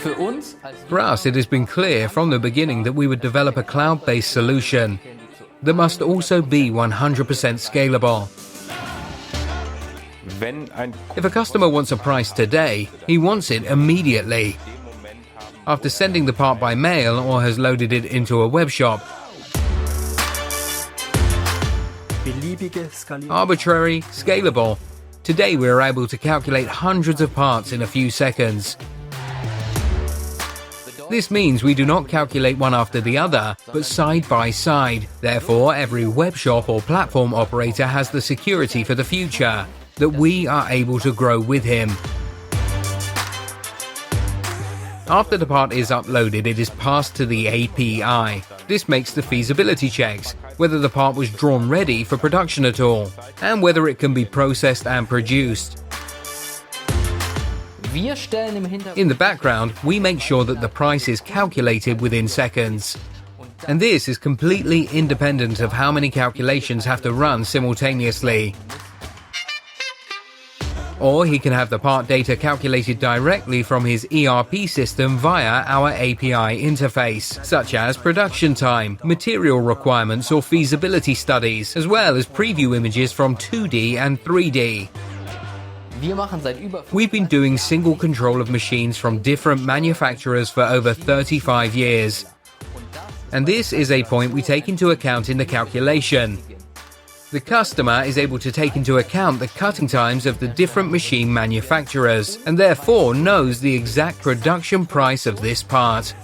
For us, it has been clear from the beginning that we would develop a cloud-based solution that must also be 100% scalable. If a customer wants a price today, he wants it immediately. After sending the part by mail or has loaded it into a webshop. Arbitrary, scalable. Today we are able to calculate hundreds of parts in a few seconds. This means we do not calculate one after the other, but side by side. Therefore, every webshop or platform operator has the security for the future, that we are able to grow with him. After the part is uploaded, it is passed to the API. This makes the feasibility checks, whether the part was drawn ready for production at all, and whether it can be processed and produced. In the background, we make sure that the price is calculated within seconds. And this is completely independent of how many calculations have to run simultaneously. Or he can have the part data calculated directly from his ERP system via our API interface, such as production time, material requirements or feasibility studies, as well as preview images from 2D and 3D. We've been doing single control of machines from different manufacturers for over 35 years. And this is a point we take into account in the calculation. The customer is able to take into account the cutting times of the different machine manufacturers, and therefore knows the exact production price of this part.